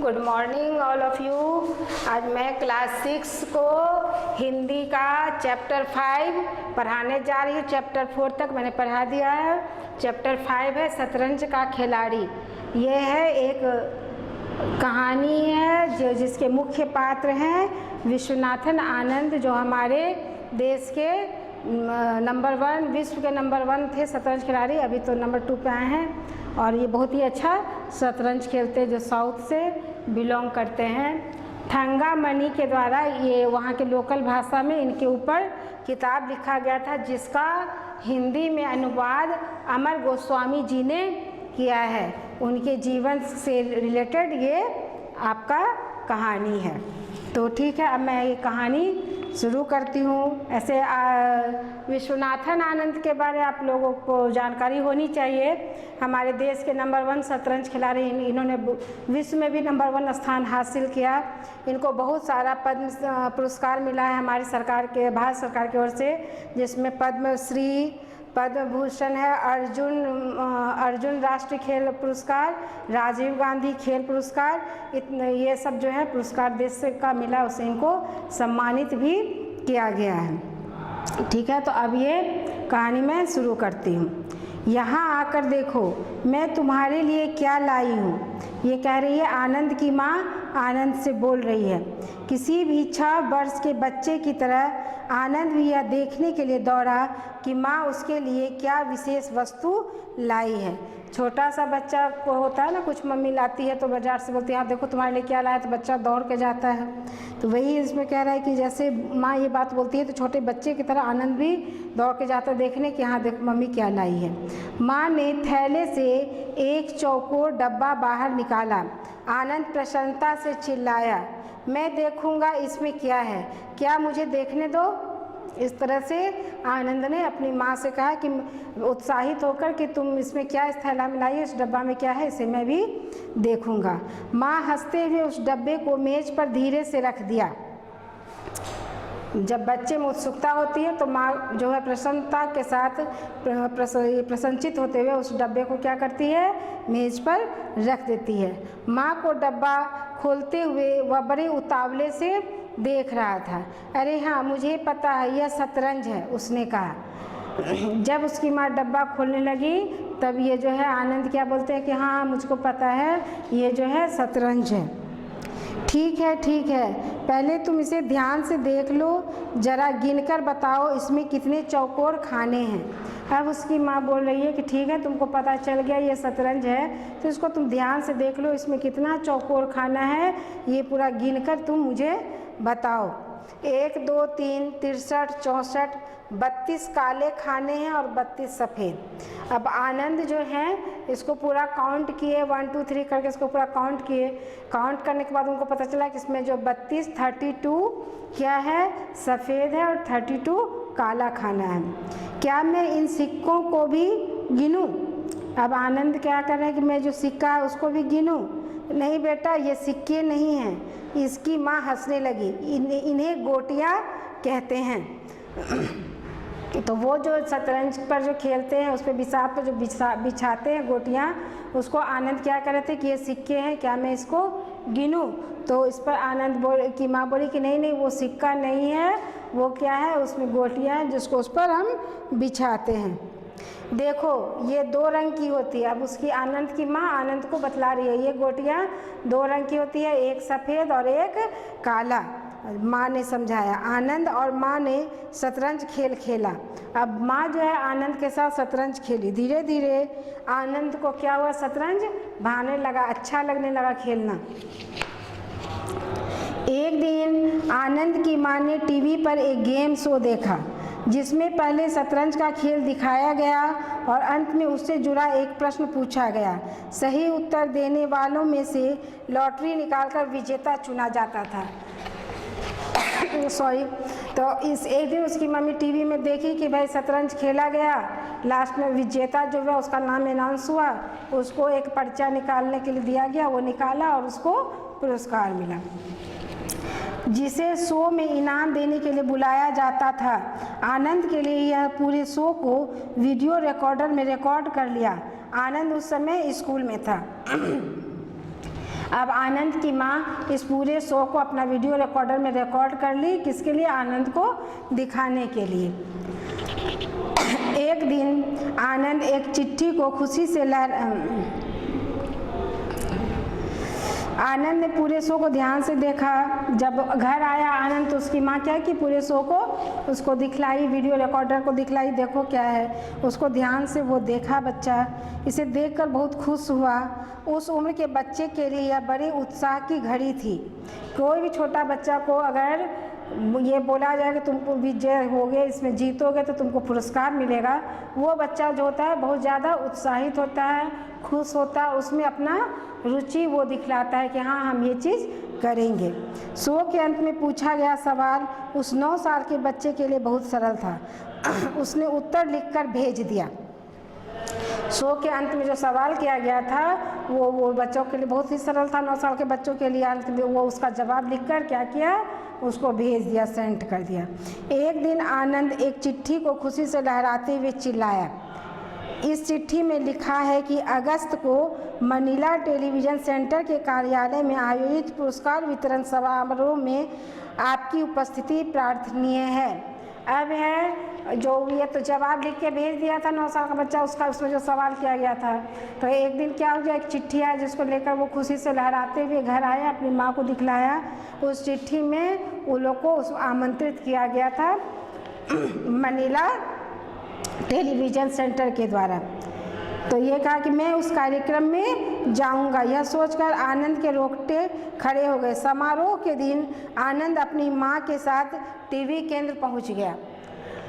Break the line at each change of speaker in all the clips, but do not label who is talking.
Good morning all of you. आज मैं class 6 को हिंदी का चैप्टर 5 पढ़ाने जा रही हूँ। चैप्टर 4 तक मैंने पढ़ा दिया है। चैप्टर 5 है शतरंज का खिलाड़ी। ये है एक कहानी है जिसके मुख्य पात्र हैं विश्वनाथन आनंद, जो हमारे देश के नंबर 1 विश्व के नंबर 1 थे शतरंज खिलाड़ी। अभी तो नंबर 2 पे आए हैं और ये बहुत ही अच्छा शतरंज खेलते, जो साउथ से बिलोंग करते हैं। थंगा मणि के द्वारा ये वहाँ के लोकल भाषा में इनके ऊपर किताब लिखा गया था, जिसका हिंदी में अनुवाद अमर गोस्वामी जी ने किया है। उनके जीवन से रिलेटेड ये आपका कहानी है। तो ठीक है, अब मैं ये कहानी शुरू करती हूँ। ऐसे विश्वनाथन आनंद के बारे आप लोगों को जानकारी होनी चाहिए। हमारे देश के नंबर 1 शतरंज खिलाड़ी, इन्होंने विश्व में भी नंबर 1 स्थान हासिल किया। इनको बहुत सारा पद्म पुरस्कार मिला है हमारी सरकार के, भारत सरकार की ओर से, जिसमें पद्मश्री, पद्म भूषण है, अर्जुन राष्ट्रीय खेल पुरस्कार, राजीव गांधी खेल पुरस्कार, ये सब जो है पुरस्कार देश का मिला, उसे इनको सम्मानित भी किया गया है। ठीक है, तो अब ये कहानी मैं शुरू करती हूँ। यहाँ आकर देखो मैं तुम्हारे लिए क्या लाई हूँ, ये कह रही है आनंद की माँ आनंद से बोल रही है। किसी भी 6 वर्ष के बच्चे की तरह आनंद भी यह देखने के लिए दौड़ा कि माँ उसके लिए क्या विशेष वस्तु लाई है। छोटा सा बच्चा को होता है ना, कुछ मम्मी लाती है तो बाजार से बोलती है हाँ देखो तुम्हारे लिए क्या लाया, तो बच्चा दौड़ के जाता है। तो वही इसमें कह रहा है कि जैसे माँ ये बात बोलती है तो छोटे बच्चे की तरह आनंद भी दौड़ के जाता है देखने कि हाँ देखो मम्मी क्या लाई है। माँ ने थैले से एक चौकोर डब्बा बाहर निकाला। आनंद प्रसन्नता से चिल्लाया, मैं देखूंगा इसमें क्या है, क्या मुझे देखने दो। इस तरह से आनंद ने अपनी माँ से कहा कि उत्साहित होकर कि तुम इसमें क्या, इस थैला में लाई है, इस डब्बा में क्या है, इसे मैं भी देखूंगा। माँ हंसते हुए उस डब्बे को मेज पर धीरे से रख दिया। जब बच्चे में उत्सुकता होती है तो माँ जो है प्रसन्नता के साथ प्रसन्नचित होते हुए उस डब्बे को क्या करती है, मेज पर रख देती है। माँ को डब्बा खोलते हुए वह बड़े उतावले से देख रहा था। अरे हाँ मुझे पता है यह शतरंज है, उसने कहा। जब उसकी माँ डब्बा खोलने लगी तब ये जो है आनंद क्या बोलते हैं कि हाँ मुझको पता है ये जो है शतरंज है। ठीक है ठीक है, पहले तुम इसे ध्यान से देख लो, जरा गिनकर बताओ इसमें कितने चौकोर खाने हैं। अब उसकी माँ बोल रही है कि ठीक है तुमको पता चल गया ये शतरंज है, तो इसको तुम ध्यान से देख लो, इसमें कितना चौकोर खाना है ये पूरा गिनकर तुम मुझे बताओ। 1 2 3 63 64 32 काले खाने हैं और 32 सफ़ेद। अब आनंद जो है इसको पूरा काउंट किए, 1 2 3 करके इसको पूरा काउंट किए। काउंट करने के बाद उनको पता चला कि इसमें जो 32 क्या है, सफ़ेद है, और 32 काला खाना है। क्या मैं इन सिक्कों को भी गिनूं? अब आनंद क्या कर रहे हैं कि मैं जो सिक्का है उसको भी गिनूं? नहीं बेटा ये सिक्के नहीं हैं। इसकी माँ हंसने लगी। इन्हें गोटियाँ कहते हैं। तो वो जो शतरंज पर जो खेलते हैं उस पर बिसात पर जो बिछाते हैं गोटियाँ, उसको आनंद क्या कर रहे थे कि ये सिक्के हैं, क्या मैं इसको गिनूं? तो इस पर आनंद की माँ बोली कि नहीं नहीं वो सिक्का नहीं है, वो क्या है, उसमें गोटियाँ हैं जिसको उस पर हम बिछाते हैं। देखो ये 2 रंग की होती है। अब उसकी आनंद की माँ आनंद को बतला रही है ये गोटियाँ 2 रंग की होती है, एक सफ़ेद और एक काला। माँ ने समझाया। आनंद और माँ ने शतरंज खेल खेला। अब माँ जो है आनंद के साथ शतरंज खेली। धीरे धीरे आनंद को क्या हुआ, शतरंज भाने लगा, अच्छा लगने लगा खेलना। एक दिन आनंद की माँ ने टीवी पर एक गेम शो देखा जिसमें पहले शतरंज का खेल दिखाया गया और अंत में उससे जुड़ा एक प्रश्न पूछा गया। सही उत्तर देने वालों में से लॉटरी निकालकर विजेता चुना जाता था। तो इस एक दिन उसकी मम्मी टीवी में देखी कि भाई शतरंज खेला गया, लास्ट में विजेता जो है उसका नाम अनाउंस हुआ, उसको एक पर्चा निकालने के लिए दिया गया, वो निकाला और उसको पुरस्कार मिला। जिसे शो में इनाम देने के लिए बुलाया जाता था। आनंद के लिए यह पूरे शो को वीडियो रिकॉर्डर में रिकॉर्ड कर लिया। आनंद उस समय स्कूल में था। अब आनंद की माँ इस पूरे शो को अपना वीडियो रिकॉर्डर में रिकॉर्ड कर ली, किसके लिए? आनंद को दिखाने के लिए। एक दिन आनंद एक चिट्ठी को खुशी से आनंद ने पूरे शो को ध्यान से देखा। जब घर आया आनंद तो उसकी माँ क्या कि पूरे शो को उसको दिखलाई, वीडियो रिकॉर्डर को दिखलाई, देखो क्या है। उसको ध्यान से वो देखा बच्चा, इसे देखकर बहुत खुश हुआ। उस उम्र के बच्चे के लिए यह बड़े उत्साह की घड़ी थी। कोई भी छोटा बच्चा को अगर ये बोला जाए कि तुमको विजय होगे, इसमें जीतोगे तो तुमको पुरस्कार मिलेगा, वो बच्चा जो होता है बहुत ज़्यादा उत्साहित होता है, खुश होता है, उसमें अपना रुचि वो दिखलाता है कि हाँ हम ये चीज़ करेंगे। शो के अंत में पूछा गया सवाल उस 9 साल के बच्चे के लिए बहुत सरल था। उसने उत्तर लिखकर भेज दिया। शो के अंत में जो सवाल किया गया था वो बच्चों के लिए बहुत ही सरल था, 9 साल के बच्चों के लिए। अंत में वो उसका जवाब लिखकर क्या किया, उसको भेज दिया, सेंड कर दिया। एक दिन आनंद एक चिट्ठी को खुशी से लहराते हुए चिल्लाया। इस चिट्ठी में लिखा है कि अगस्त को मनीला टेलीविज़न सेंटर के कार्यालय में आयोजित पुरस्कार वितरण समारोह में आपकी उपस्थिति प्रार्थनीय है। अब है जो ये तो जवाब लिख के भेज दिया था 9 साल का बच्चा, उसका उसमें जो सवाल किया गया था। तो एक दिन क्या हो गया, एक चिट्ठी आई जिसको लेकर वो खुशी से लहराते हुए घर आया, अपनी माँ को दिखलाया। उस चिट्ठी में उन लोग को आमंत्रित किया गया था मनीला टेलीविज़न सेंटर के द्वारा। तो ये कहा कि मैं उस कार्यक्रम में जाऊंगा। यह सोचकर आनंद के रोंगटे खड़े हो गए। समारोह के दिन आनंद अपनी माँ के साथ टीवी केंद्र पहुंच गया।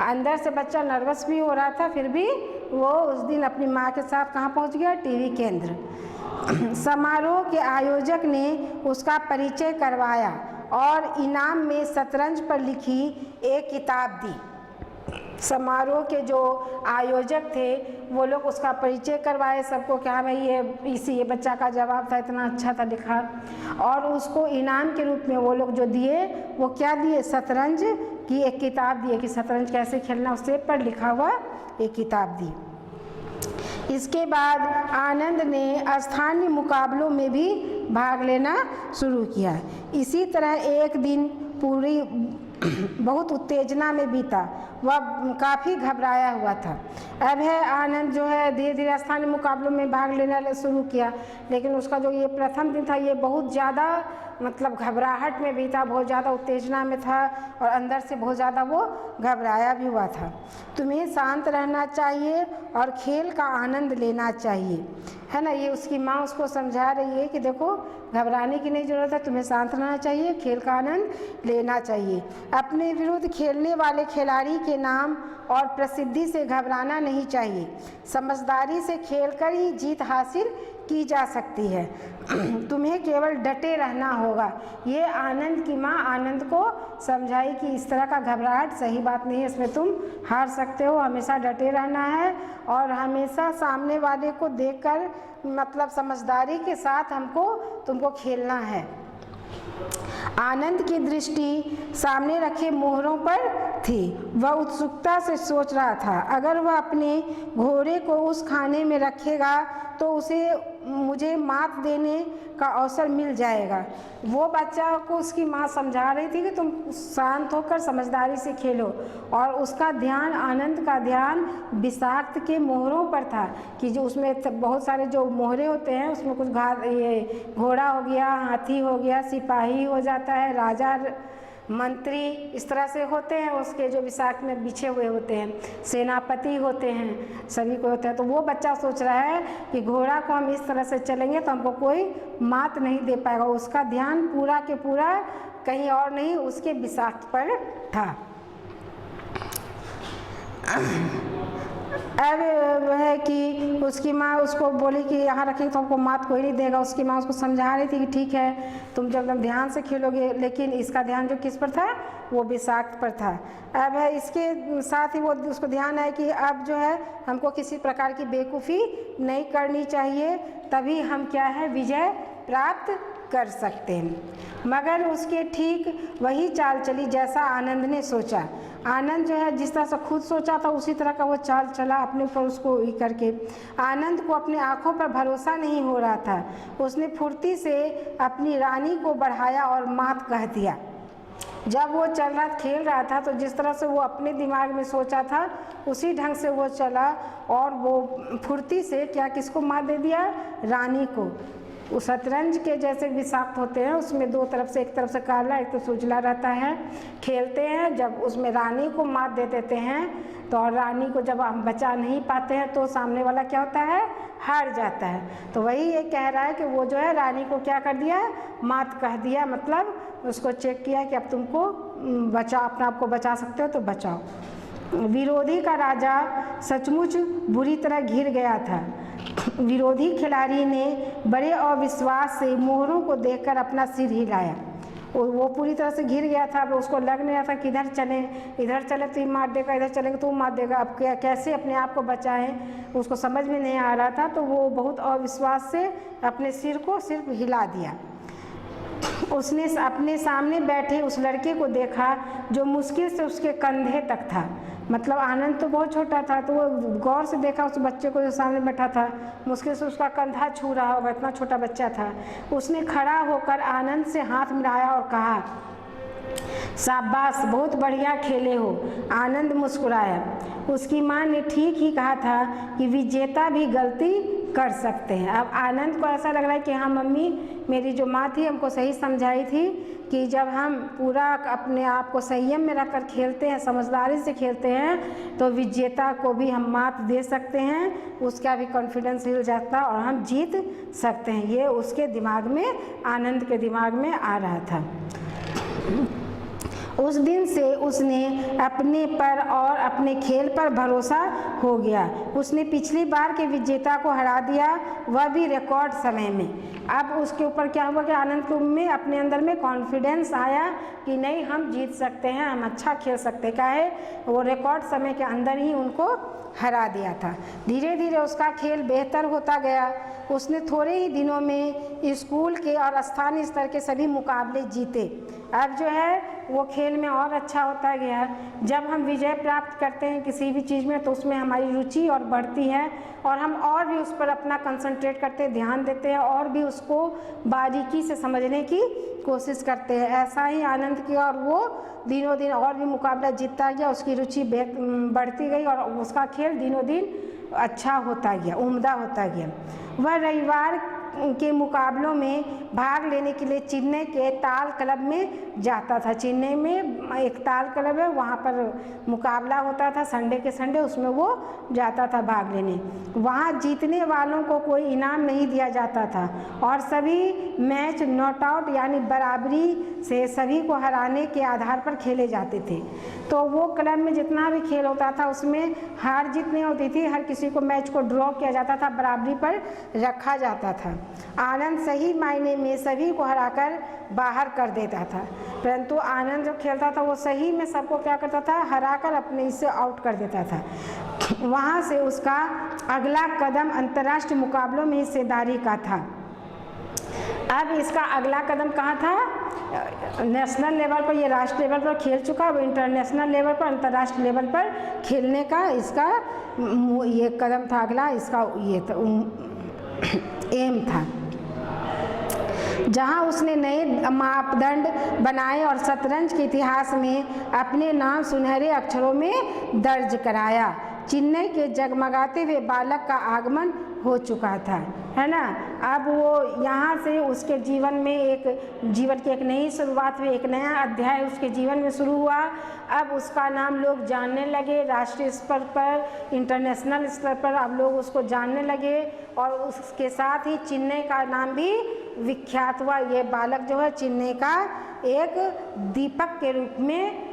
अंदर से बच्चा नर्वस भी हो रहा था, फिर भी वो उस दिन अपनी माँ के साथ कहाँ पहुंच गया, टीवी केंद्र। समारोह के आयोजक ने उसका परिचय करवाया और इनाम में शतरंज पर लिखी एक किताब दी। समारोह के जो आयोजक थे वो लोग उसका परिचय करवाए सबको, क्या भाई ये बच्चा का जवाब था, इतना अच्छा था लिखा। और उसको इनाम के रूप में वो लोग जो दिए वो क्या दिए, शतरंज की एक किताब दिए कि शतरंज कैसे खेलना, उससे पर लिखा हुआ एक किताब दी। इसके बाद आनंद ने स्थानीय मुकाबलों में भी भाग लेना शुरू किया। इसी तरह एक दिन पूरी बहुत उत्तेजना में बीता। वह काफ़ी घबराया हुआ था। अब है आनंद जो है धीरे धीरे स्थानीय मुकाबलों में भाग लेना शुरू किया, लेकिन उसका जो ये प्रथम दिन था ये बहुत ज़्यादा मतलब घबराहट में भी था, बहुत ज़्यादा उत्तेजना में था और अंदर से बहुत ज़्यादा वो घबराया भी हुआ था। तुम्हें शांत रहना चाहिए और खेल का आनंद लेना चाहिए, है ना। ये उसकी माँ उसको समझा रही है कि देखो घबराने की नहीं ज़रूरत है, तुम्हें शांत रहना चाहिए, खेल का आनंद लेना चाहिए। अपने विरुद्ध खेलने वाले खिलाड़ी के नाम और प्रसिद्धि से घबराना नहीं चाहिए। समझदारी से खेलकर ही जीत हासिल की जा सकती है। तुम्हें केवल डटे रहना होगा। ये आनंद की माँ आनंद को समझाई कि इस तरह का घबराहट सही बात नहीं है, इसमें तुम हार सकते हो, हमेशा डटे रहना है और हमेशा सामने वाले को देखकर मतलब समझदारी के साथ तुमको खेलना है। आनंद की दृष्टि सामने रखे मोहरों पर थी। वह उत्सुकता से सोच रहा था, अगर वह अपने घोड़े को उस खाने में रखेगा तो उसे मुझे मात देने का अवसर मिल जाएगा। वो बच्चा को उसकी माँ समझा रही थी कि तुम शांत होकर समझदारी से खेलो, और उसका ध्यान, आनंद का ध्यान विषाक्त के मोहरों पर था कि जो उसमें बहुत सारे जो मोहरे होते हैं उसमें कुछ ये घोड़ा हो गया, हाथी हो गया, सिपाही हो जाता है, राजा, मंत्री, इस तरह से होते हैं उसके जो विषाक्त में बिछे हुए होते हैं, सेनापति होते हैं, सभी को होते हैं। तो वो बच्चा सोच रहा है कि घोड़ा को हम इस तरह से चलेंगे तो हमको कोई मात नहीं दे पाएगा। उसका ध्यान पूरा के पूरा कहीं और नहीं, उसके विषाक्त पर था। अब है कि उसकी माँ उसको बोली कि यहाँ रखेंगे तो हमको मात कोई नहीं देगा। उसकी माँ उसको समझा रही थी कि ठीक है तुम जब एकदम ध्यान से खेलोगे, लेकिन इसका ध्यान जो किस पर था, वो विषाक्त पर था। अब है इसके साथ ही वो उसको ध्यान है कि अब जो है हमको किसी प्रकार की बेवकूफ़ी नहीं करनी चाहिए, तभी हम क्या है विजय प्राप्त कर सकते हैं। मगर उसके ठीक वही चाल चली जैसा आनंद ने सोचा। आनंद जो है जिस तरह से खुद सोचा था उसी तरह का वो चाल चला अपने ऊपर उसको ही करके। आनंद को अपने आँखों पर भरोसा नहीं हो रहा था। उसने फुर्ती से अपनी रानी को बढ़ाया और मात कह दिया। जब वो चल रहा खेल रहा था तो जिस तरह से वो अपने दिमाग में सोचा था उसी ढंग से वो चला और वो फुर्ती से क्या किसको मात दे दिया, रानी को। वो शतरंज के जैसे विषाक्त होते हैं, उसमें दो तरफ से, एक तरफ से काला एक तरफ से उजला रहता है। खेलते हैं जब उसमें रानी को मात दे देते हैं तो और रानी को जब हम बचा नहीं पाते हैं तो सामने वाला क्या होता है, हार जाता है। तो वही ये कह रहा है कि वो जो है रानी को क्या कर दिया, मात कह दिया। मतलब उसको चेक किया कि अब तुमको अपने आप को बचा सकते हो तो बचाओ। विरोधी का राजा सचमुच बुरी तरह घिर गया था। विरोधी खिलाड़ी ने बड़े अविश्वास से मोहरों को देखकर अपना सिर हिलाया। वो पूरी तरह से घिर गया था। उसको लग नहीं रहा था कि इधर चले, इधर चले तो ये मार देगा, इधर चलेंगे तो वो मार देगा, अब कैसे अपने आप को बचाएं उसको समझ में नहीं आ रहा था। तो वो बहुत अविश्वास से अपने सिर को सिर्फ हिला दिया। उसने अपने सामने बैठे उस लड़के को देखा जो मुश्किल से उसके कंधे तक था। मतलब आनंद तो बहुत छोटा था तो वो गौर से देखा उस बच्चे को जो सामने बैठा था, मुश्किल से उसका कंधा छू रहा होगा, इतना छोटा बच्चा था। उसने खड़ा होकर आनंद से हाथ मिलाया और कहा, शाबाश, बहुत बढ़िया खेले हो। आनंद मुस्कुराया। उसकी माँ ने ठीक ही कहा था कि विजेता भी गलती कर सकते हैं। अब आनंद को ऐसा लग रहा है कि हाँ मम्मी, मेरी जो माँ थी हमको सही समझाई थी कि जब हम पूरा अपने आप को संयम में रखकर खेलते हैं, समझदारी से खेलते हैं तो विजेता को भी हम मात दे सकते हैं, उसका भी कॉन्फिडेंस हिल जाता और हम जीत सकते हैं। ये उसके दिमाग में, आनंद के दिमाग में आ रहा था। उस दिन से उसने अपने पर और अपने खेल पर भरोसा हो गया। उसने पिछली बार के विजेता को हरा दिया, वह भी रिकॉर्ड समय में। अब उसके ऊपर क्या हुआ कि आनंद के में अपने अंदर में कॉन्फिडेंस आया कि नहीं, हम जीत सकते हैं, हम अच्छा खेल सकते हैं। क्या है, वो रिकॉर्ड समय के अंदर ही उनको हरा दिया था। धीरे धीरे उसका खेल बेहतर होता गया। उसने थोड़े ही दिनों में स्कूल के और स्थानीय स्तर के सभी मुकाबले जीते। अब जो है वो खेल में और अच्छा होता गया। जब हम विजय प्राप्त करते हैं किसी भी चीज़ में तो उसमें हमारी रुचि और बढ़ती है और हम और भी उस पर अपना कंसंट्रेट करते हैं, ध्यान देते हैं और भी उसको बारीकी से समझने की कोशिश करते हैं। ऐसा ही आनंद किया और वो दिनों दिन और भी मुकाबला जीतता गया, उसकी रुचि बढ़ती गई और उसका खेल दिनों दिन अच्छा होता गया, उम्दा होता गया। वह रविवार के मुकाबलों में भाग लेने के लिए चेन्नई के ताल क्लब में जाता था। चेन्नई में एक ताल क्लब है, वहाँ पर मुकाबला होता था संडे के संडे, उसमें वो जाता था भाग लेने। वहाँ जीतने वालों को कोई इनाम नहीं दिया जाता था और सभी मैच नॉट आउट यानी बराबरी से सभी को हराने के आधार पर खेले जाते थे। तो वो क्लब में जितना भी खेल होता था उसमें हार जीत नहीं होती थी, हर किसी को मैच को ड्रॉ किया जाता था, बराबरी पर रखा जाता था। आनंद सही मायने में सभी को हराकर बाहर कर देता था, परंतु आनंद जो खेलता था वो सही में सबको क्या करता था, हराकर अपने इससे आउट कर देता था। वहाँ से उसका अगला कदम अंतर्राष्ट्रीय मुकाबलों में हिस्सेदारी का था। अब इसका अगला कदम कहाँ था, नेशनल लेवल पर, ये राष्ट्रीय लेवल पर खेल चुका, वो इंटरनेशनल लेवल पर, अंतर्राष्ट्रीय लेवल पर खेलने का इसका ये कदम था अगला, इसका ये एम था। जहां उसने नए मापदंड बनाए और शतरंज के इतिहास में अपने नाम सुनहरे अक्षरों में दर्ज कराया। चेन्नई के जगमगाते हुए बालक का आगमन हो चुका था, है ना। अब वो यहाँ से उसके जीवन में जीवन की एक नई शुरुआत हुई, एक नया अध्याय उसके जीवन में शुरू हुआ। अब उसका नाम लोग जानने लगे, राष्ट्रीय स्तर पर, इंटरनेशनल स्तर पर अब लोग उसको जानने लगे और उसके साथ ही चेन्नई का नाम भी विख्यात हुआ। ये बालक जो है चेन्नई का एक दीपक के रूप में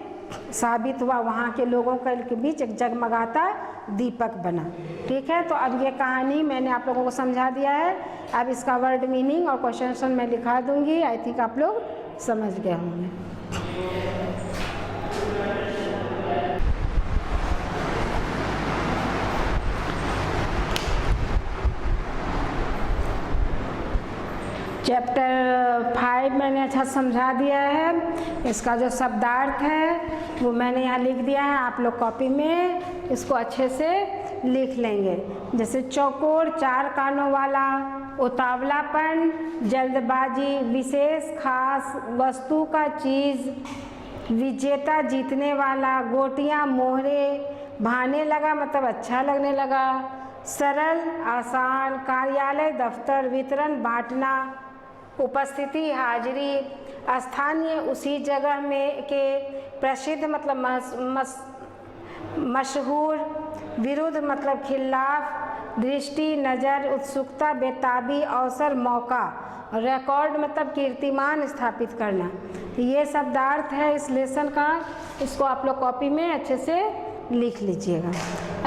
साबित हुआ, वहाँ के लोगों के बीच एक जगमगाता दीपक बना। ठीक है, तो अब ये कहानी मैंने आप लोगों को समझा दिया है। अब इसका वर्ड मीनिंग और क्वेश्चन मैं लिखा दूंगी, आई थिंक आप लोग समझ गए होंगे। चैप्टर 5 मैंने अच्छा समझा दिया है। इसका जो शब्दार्थ है वो मैंने यहाँ लिख दिया है, आप लोग कॉपी में इसको अच्छे से लिख लेंगे। जैसे चौकोर, 4 कानों वाला, उतावलापन, जल्दबाजी, विशेष, खास, वस्तु का चीज़, विजेता, जीतने वाला, गोटियाँ, मोहरे, भाने लगा मतलब अच्छा लगने लगा, सरल, आसान, कार्यालय, दफ्तर, वितरण, बांटना, उपस्थिति, हाजिरी, स्थानीय, उसी जगह में के, प्रसिद्ध मतलब मशहूर, विरुद्ध मतलब खिलाफ, दृष्टि, नज़र, उत्सुकता, बेताबी, अवसर, मौका, रिकॉर्ड मतलब कीर्तिमान स्थापित करना। ये शब्दार्थ है इस लेसन का, इसको आप लोग कॉपी में अच्छे से लिख लीजिएगा।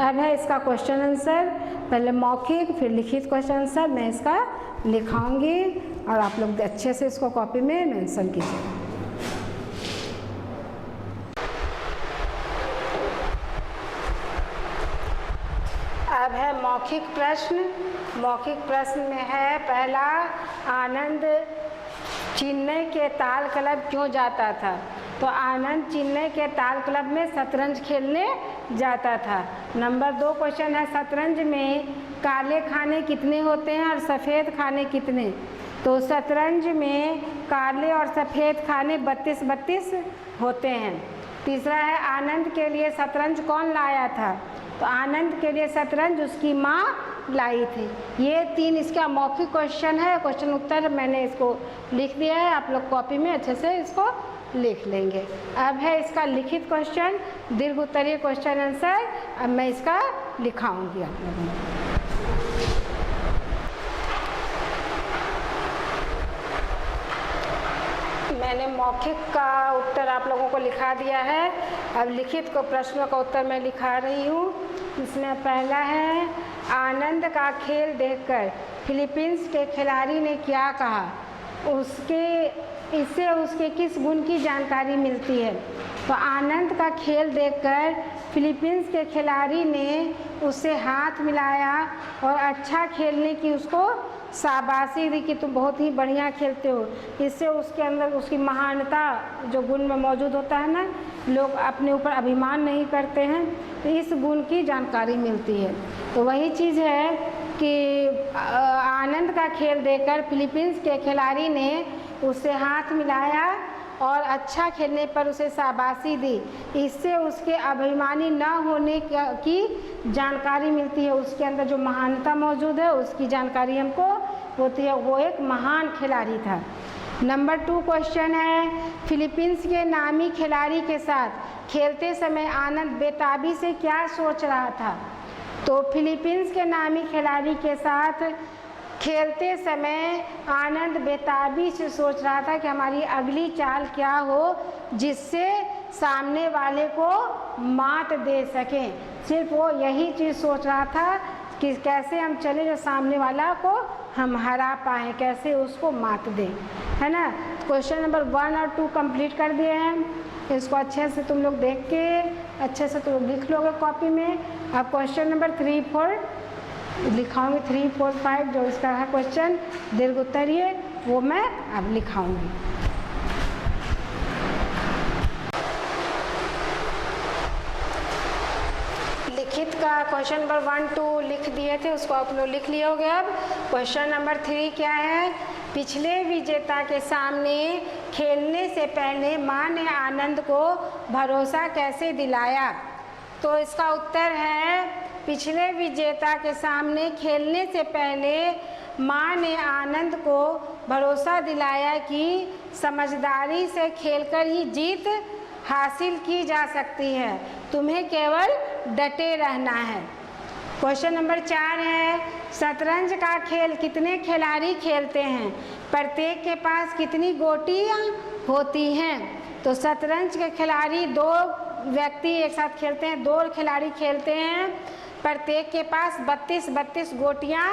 अब है इसका क्वेश्चन आंसर, पहले मौखिक फिर लिखित क्वेश्चन आंसर मैं इसका लिखाऊंगी और आप लोग अच्छे से इसको कॉपी में मेंशन कीजिएगा। अब है मौखिक प्रश्न। मौखिक प्रश्न में है पहला, आनंद चेन्नई के ताल क्लब क्यों जाता था? तो आनंद चेन्नई के ताल क्लब में शतरंज खेलने जाता था। नंबर 2 क्वेश्चन है, शतरंज में काले खाने कितने होते हैं और सफ़ेद खाने कितने? तो शतरंज में काले और सफ़ेद खाने 32 होते हैं। तीसरा है, आनंद के लिए शतरंज कौन लाया था? तो आनंद के लिए शतरंज उसकी माँ लाई थी। ये 3 इसका मौखिक क्वेश्चन है। क्वेश्चन उत्तर मैंने इसको लिख दिया है, आप लोग कॉपी में अच्छे से इसको लिख लेंगे। अब है इसका लिखित क्वेश्चन, दीर्घ उत्तरीय क्वेश्चन आंसर। अब मैं इसका लिखाऊंगी आप लोगों को। मैंने मौखिक का उत्तर आप लोगों को लिखा दिया है। अब लिखित को प्रश्नों का उत्तर मैं लिखा रही हूँ। इसमें पहला है, आनंद का खेल देखकर फिलीपींस के खिलाड़ी ने क्या कहा? इससे उसके किस गुण की जानकारी मिलती है? तो आनंद का खेल देखकर फिलीपींस के खिलाड़ी ने उससे हाथ मिलाया और अच्छा खेलने की उसको शाबाशी दी कि तुम बहुत ही बढ़िया खेलते हो। इससे उसके अंदर उसकी महानता जो गुण में मौजूद होता है ना, लोग अपने ऊपर अभिमान नहीं करते हैं, तो इस गुण की जानकारी मिलती है। तो वही चीज़ है कि आनंद का खेल देखकर फिलीपींस के खिलाड़ी ने उससे हाथ मिलाया और अच्छा खेलने पर उसे शाबाशी दी। इससे उसके अभिमानी न होने की जानकारी मिलती है। उसके अंदर जो महानता मौजूद है उसकी जानकारी हमको होती है, वो एक महान खिलाड़ी था। नंबर 2 क्वेश्चन है, फिलीपींस के नामी खिलाड़ी के साथ खेलते समय आनंद बेताबी से क्या सोच रहा था? तो फिलीपींस के नामी खिलाड़ी के साथ खेलते समय आनंद बेताबी से सोच रहा था कि हमारी अगली चाल क्या हो जिससे सामने वाले को मात दे सकें। सिर्फ वो यही चीज़ सोच रहा था कि कैसे हम चले जो सामने वाला को हम हरा पाएँ, कैसे उसको मात दें, है ना। क्वेश्चन नंबर 1 और 2 कंप्लीट कर दिए हैं। इसको अच्छे से तुम लोग देख के अच्छे से तुम लिख लोगे कॉपी में। अब क्वेश्चन नंबर 3, 4 लिखाऊंगी। 3, 4, 5 जो इसका है क्वेश्चन दीर्घ उत्तरीय, वो मैं अब लिखाऊंगी। लिखित का क्वेश्चन नंबर 1, 2 लिख दिए थे, उसको आप लोग लिख लिए होगे। अब क्वेश्चन नंबर 3 क्या है? पिछले विजेता के सामने खेलने से पहले माँ ने आनंद को भरोसा कैसे दिलाया? तो इसका उत्तर है, पिछले विजेता के सामने खेलने से पहले माँ ने आनंद को भरोसा दिलाया कि समझदारी से खेलकर ही जीत हासिल की जा सकती है, तुम्हें केवल डटे रहना है। क्वेश्चन नंबर 4 है, शतरंज का खेल कितने खिलाड़ी खेलते हैं? प्रत्येक के पास कितनी गोटियाँ होती हैं? तो शतरंज के खिलाड़ी 2 व्यक्ति एक साथ खेलते हैं, 2 खिलाड़ी खेलते हैं, प्रत्येक के पास 32 गोटियाँ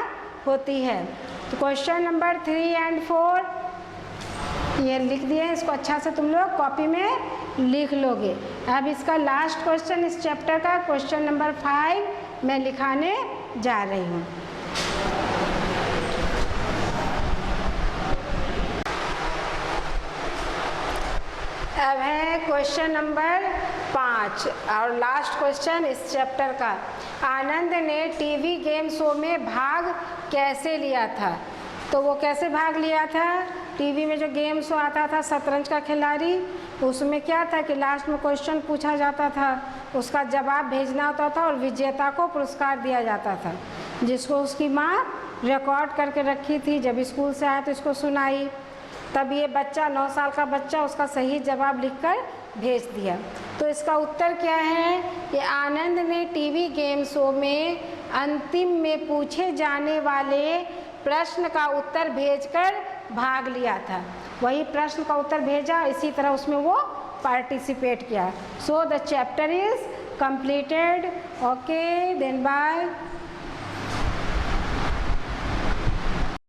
होती है। तो क्वेश्चन नंबर 3 और 4 ये लिख दिए हैं, इसको अच्छा से तुम लोग कॉपी में लिख लोगे। अब इसका लास्ट क्वेश्चन इस चैप्टर का क्वेश्चन नंबर 5 मैं लिखाने जा रही हूँ। अब है क्वेश्चन नंबर 5 और लास्ट क्वेश्चन इस चैप्टर का। आनंद ने टीवी गेम शो में भाग कैसे लिया था? तो वो कैसे भाग लिया था? टीवी में जो गेम शो आता था शतरंज का खिलाड़ी, उसमें क्या था कि लास्ट में क्वेश्चन पूछा जाता था, उसका जवाब भेजना होता था और विजेता को पुरस्कार दिया जाता था, जिसको उसकी माँ रिकॉर्ड करके रखी थी। जब स्कूल से आया तो इसको सुनाई, तब ये बच्चा 9 साल का बच्चा उसका सही जवाब लिखकर भेज दिया। तो इसका उत्तर क्या है कि आनंद ने टीवी गेम शो में अंतिम में पूछे जाने वाले प्रश्न का उत्तर भेजकर भाग लिया था। वही प्रश्न का उत्तर भेजा, इसी तरह उसमें वो पार्टिसिपेट किया। So the chapter is completed. Okay, then bye.